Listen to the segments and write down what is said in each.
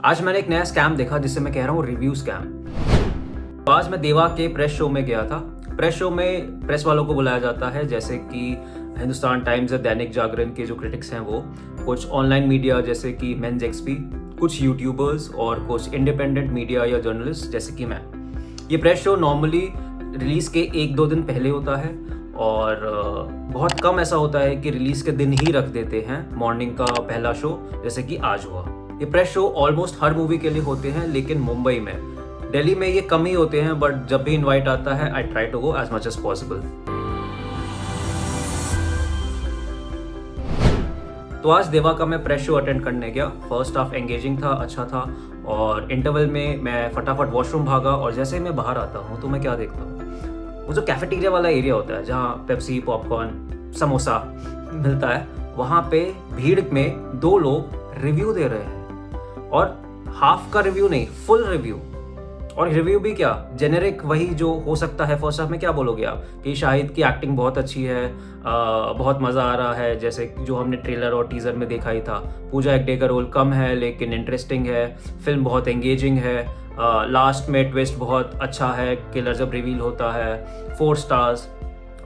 आज मैंने एक नया स्कैम देखा जिसे मैं कह रहा हूँ रिव्यू स्कैम। तो आज मैं देवा के प्रेस शो में गया था। प्रेस शो में प्रेस वालों को बुलाया जाता है, जैसे कि हिंदुस्तान टाइम्स या दैनिक जागरण के जो क्रिटिक्स हैं वो, कुछ ऑनलाइन मीडिया जैसे कि मेंस एक्सपी, कुछ यूट्यूबर्स और कुछ इंडिपेंडेंट मीडिया या जर्नलिस्ट जैसे कि मैं। ये प्रेस शो नॉर्मली रिलीज़ के 1-2 दिन पहले होता है और बहुत कम ऐसा होता है कि रिलीज़ के दिन ही रख देते हैं मॉर्निंग का पहला शो, जैसे कि आज हुआ। ये प्रेस शो ऑलमोस्ट हर मूवी के लिए होते हैं, लेकिन मुंबई में, दिल्ली में ये कम ही होते हैं, बट जब भी इनवाइट आता है I try to go as much as possible. तो आज देवा का मैं प्रेस शो अटेंड करने गया। फर्स्ट हाफ एंगेजिंग था, अच्छा था, और इंटरवल में मैं फटाफट वॉशरूम भागा और जैसे ही मैं बाहर आता हूँ तो मैं क्या देखता हूँ, वो जो कैफेटेरिया वाला एरिया होता है जहाँ पेप्सी, पॉपकॉर्न, समोसा मिलता है, वहाँ पे भीड़ में 2 लोग रिव्यू दे रहे हैं, और हाफ का रिव्यू नहीं, फुल रिव्यू। और रिव्यू भी क्या, जेनेरिक, वही जो हो सकता है। फर्स्ट हाफ में क्या बोलोगे आप कि शाहिद की एक्टिंग बहुत अच्छी है, बहुत मज़ा आ रहा है, जैसे जो हमने ट्रेलर और टीज़र में देखा ही था। पूजा हेगड़े का रोल कम है लेकिन इंटरेस्टिंग है, फिल्म बहुत एंगेजिंग है, लास्ट में ट्विस्ट बहुत अच्छा है, किलर जब रिवील होता है, 4 स्टार्स।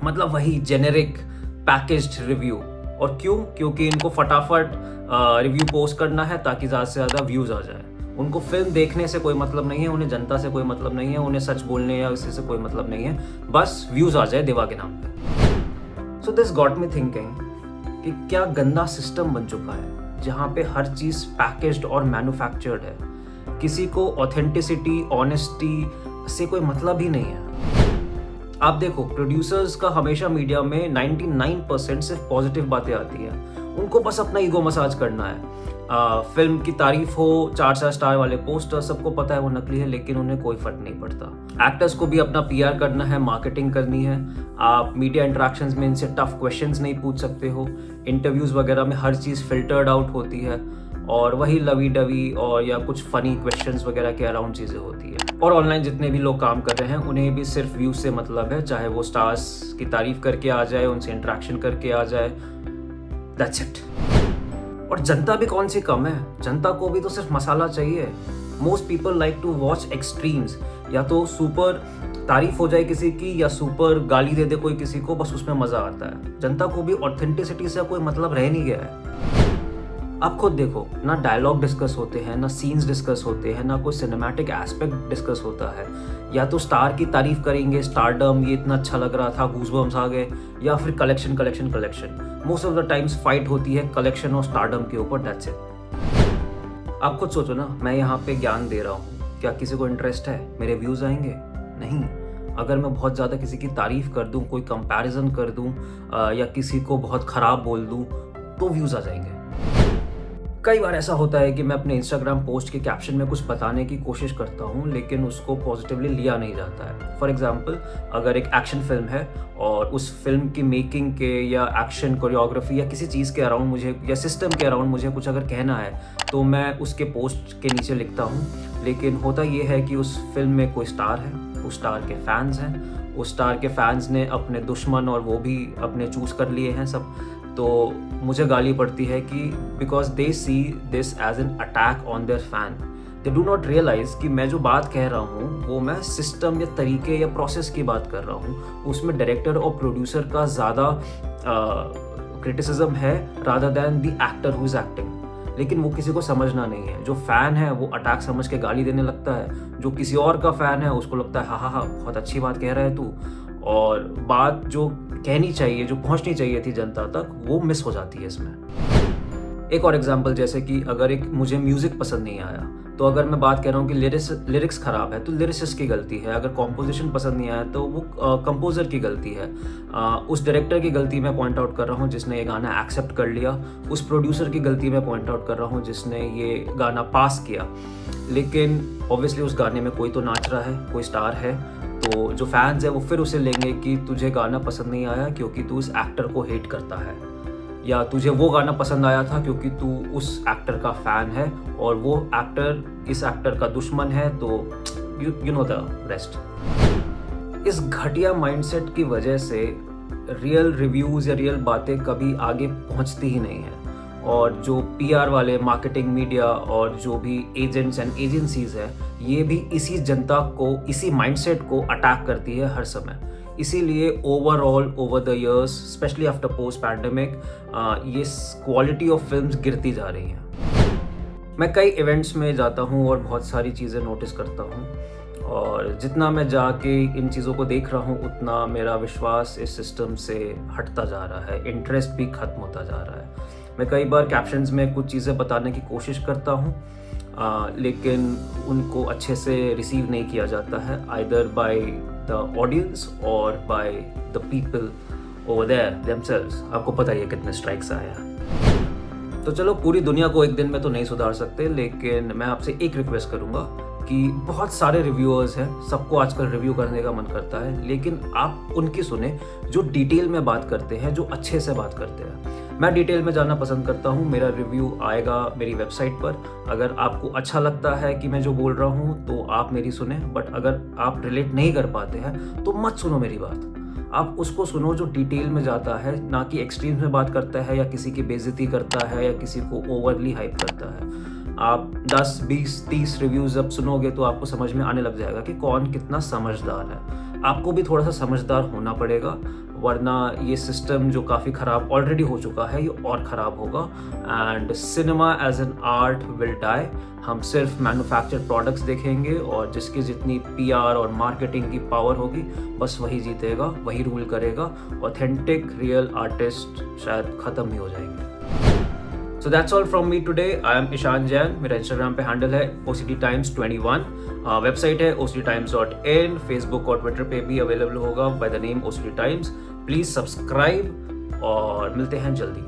मतलब वही जेनेरिक पैकेज्ड रिव्यू। और क्योंकि इनको फटाफट रिव्यू पोस्ट करना है ताकि ज़्यादा से ज़्यादा व्यूज़ आ जाए। उनको फिल्म देखने से कोई मतलब नहीं है, उन्हें जनता से कोई मतलब नहीं है, उन्हें सच बोलने या इसी से कोई मतलब नहीं है, बस व्यूज़ आ जाए देवा के नाम पे। So this got me thinking कि क्या गंदा सिस्टम बन चुका है जहाँ पे हर चीज़ पैकेज्ड और मैन्युफैक्चर्ड है। किसी को ऑथेंटिसिटी, ऑनेस्टी से कोई मतलब ही नहीं है। आप देखो, प्रोड्यूसर्स का हमेशा मीडिया में 99% सिर्फ पॉजिटिव बातें आती हैं। उनको बस अपना ईगो मसाज करना है। फिल्म की तारीफ हो, 4 स्टार वाले पोस्टर, सबको पता है वो नकली है, लेकिन उन्हें कोई फर्क नहीं पड़ता। एक्टर्स को भी अपना पीआर करना है, मार्केटिंग करनी है। आप मीडिया इंटरेक्शंस में इनसे टफ क्वेश्चंस नहीं पूछ सकते हो। इंटरव्यूज़ वगैरह में हर चीज़ फिल्टर्ड आउट होती है, और वही लवी डवी और या कुछ फनी क्वेश्चंस वगैरह के अराउंड चीज़ें होती है। और ऑनलाइन जितने भी लोग काम कर रहे हैं उन्हें भी सिर्फ व्यूज से मतलब है, चाहे वो स्टार्स की तारीफ करके आ जाए, उनसे इंटरेक्शन करके आ जाए, दैट्स इट। और जनता भी कौन सी कम है, जनता को भी तो सिर्फ मसाला चाहिए। Most people like to watch extremes, या तो सुपर तारीफ हो जाए किसी की या सुपर गाली दे दे कोई किसी को, बस उसमें मजा आता है। जनता को भी ऑथेंटिसिटी से कोई मतलब रह नहीं गया है। आप खुद देखो ना, डायलॉग डिस्कस होते हैं, ना सीन्स डिस्कस होते हैं, ना कोई सिनेमैटिक एस्पेक्ट डिस्कस होता है। या तो स्टार की तारीफ करेंगे, स्टारडम, ये इतना अच्छा लग रहा था, गूज़बम्स आ गए, या फिर collection collection collection. Most of the times fight होती है कलेक्शन और स्टारडम के ऊपर, दैट्स इट। आप खुद सोचो ना, मैं यहाँ पे ज्ञान दे रहा हूँ, क्या किसी को इंटरेस्ट है? मेरे व्यूज़ आएंगे? नहीं। अगर मैं बहुत ज़्यादा किसी की तारीफ कर दूँ, कोई कंपैरिजन कर दूँ, या किसी को बहुत ख़राब बोल दूँ, तो व्यूज़ आ जाएंगे। कई बार ऐसा होता है कि मैं अपने इंस्टाग्राम पोस्ट के कैप्शन में कुछ बताने की कोशिश करता हूँ, लेकिन उसको पॉजिटिवली लिया नहीं जाता है। फॉर एग्जांपल, अगर एक एक्शन फिल्म है और उस फिल्म की मेकिंग के या एक्शन कोरियोग्राफी या किसी चीज़ के अराउंड मुझे, या सिस्टम के अराउंड मुझे कुछ अगर कहना है, तो मैं उसके पोस्ट के नीचे लिखता हूँ। लेकिन होता ये है कि उस फिल्म में कोई स्टार है, उस स्टार के फैंस हैं, उस स्टार के फैंस ने अपने दुश्मन और वो भी अपने चूज़ कर लिए हैं सब। तो मुझे गाली पड़ती है कि because they see this as an attack on their fan. They do not realize कि मैं जो बात कह रहा हूँ वो मैं सिस्टम या तरीके या प्रोसेस की बात कर रहा हूँ। उसमें डायरेक्टर और प्रोड्यूसर का ज़्यादा क्रिटिसिज्म है rather than the actor who is acting. लेकिन वो किसी को समझना नहीं है। जो फ़ैन है वो अटैक समझ के गाली देने लगता है, जो किसी और का फ़ैन है उसको लगता है हाँ हाँ हाँ बहुत अच्छी बात कह रहा है तू, और बात जो कहनी चाहिए, जो पहुंचनी चाहिए थी जनता तक, वो मिस हो जाती है इसमें। एक और एग्जांपल, जैसे कि अगर एक मुझे म्यूज़िक पसंद नहीं आया, तो अगर मैं बात कर रहा हूँ कि लिरिक्स ख़राब है तो लिरिसिस्ट की गलती है। अगर कॉम्पोजिशन पसंद नहीं आया तो वो कंपोज़र की गलती है। उस डायरेक्टर की गलती मैं पॉइंट आउट कर रहा हूँ जिसने ये गाना एक्सेप्ट कर लिया। उस प्रोड्यूसर की गलती मैं पॉइंट आउट कर रहा हूँ जिसने ये गाना पास किया। लेकिन ऑब्वियसली उस गाने में कोई तो नाच रहा है, कोई स्टार है, तो जो फैंस है वो फिर उसे लेंगे कि तुझे गाना पसंद नहीं आया क्योंकि तू इस एक्टर को हेट करता है, या तुझे वो गाना पसंद आया था क्योंकि तू उस एक्टर का फ़ैन है और वो एक्टर इस एक्टर का दुश्मन है, तो यू नो द रेस्ट। इस घटिया माइंडसेट की वजह से रियल रिव्यूज़ या रियल बातें कभी आगे पहुंचती ही नहीं है। और जो पीआर वाले मार्केटिंग मीडिया और जो भी एजेंट्स एंड एजेंसीज है, ये भी इसी जनता को, इसी माइंडसेट को अटैक करती है हर समय। इसीलिए overall over the years, specially after post pandemic, ये क्वालिटी ऑफ फिल्म्स गिरती जा रही हैं। मैं कई इवेंट्स में जाता हूँ और बहुत सारी चीज़ें नोटिस करता हूँ, और जितना मैं जाके इन चीज़ों को देख रहा हूँ उतना मेरा विश्वास इस सिस्टम से हटता जा रहा है, इंटरेस्ट भी ख़त्म होता जा रहा है। मैं कई बार कैप्शंस में कुछ चीज़ें बताने की कोशिश करता हूँ, लेकिन उनको अच्छे से रिसीव नहीं किया जाता है, आइदर बाय द ऑडियंस और by the people over there themselves. आपको पता ही है कितने स्ट्राइक्स आए हैं। तो चलो, पूरी दुनिया को एक दिन में तो नहीं सुधार सकते, लेकिन मैं आपसे एक रिक्वेस्ट करूंगा कि बहुत सारे रिव्यूअर्स हैं, सबको आजकल रिव्यू करने का मन करता है, लेकिन आप उनकी सुने जो डिटेल में बात करते हैं, जो अच्छे से बात करते हैं। मैं डिटेल में जाना पसंद करता हूँ। मेरा रिव्यू आएगा मेरी वेबसाइट पर। अगर आपको अच्छा लगता है कि मैं जो बोल रहा हूँ तो आप मेरी सुने, बट अगर आप रिलेट नहीं कर पाते हैं तो मत सुनो मेरी बात। आप उसको सुनो जो डिटेल में जाता है, ना कि एक्सट्रीम्स में बात करता है या किसी की बेइज्जती करता है या किसी को ओवरली हाइप करता है। आप 10, 20, 30 रिव्यूज़ जब सुनोगे तो आपको समझ में आने लग जाएगा कि कौन कितना समझदार है। आपको भी थोड़ा सा समझदार होना पड़ेगा, वरना ये सिस्टम जो काफ़ी ख़राब ऑलरेडी हो चुका है, ये और ख़राब होगा। And cinema as an art will die. हम सिर्फ मैन्युफैक्चर्ड प्रोडक्ट्स देखेंगे और जिसकी जितनी पीआर और मार्केटिंग की पावर होगी बस वही जीतेगा, वही रूल करेगा। ऑथेंटिक रियल आर्टिस्ट शायद ख़त्म ही हो जाएंगे। So that's all from me today. I am Ishan Jain. मेरा इंस्टाग्राम पे हैंडल है OCDtimes21। वेबसाइट है ocdtimes.in। फेसबुक और ट्विटर पे भी अवेलेबल होगा by the name OCD Times। Please subscribe और मिलते हैं जल्दी।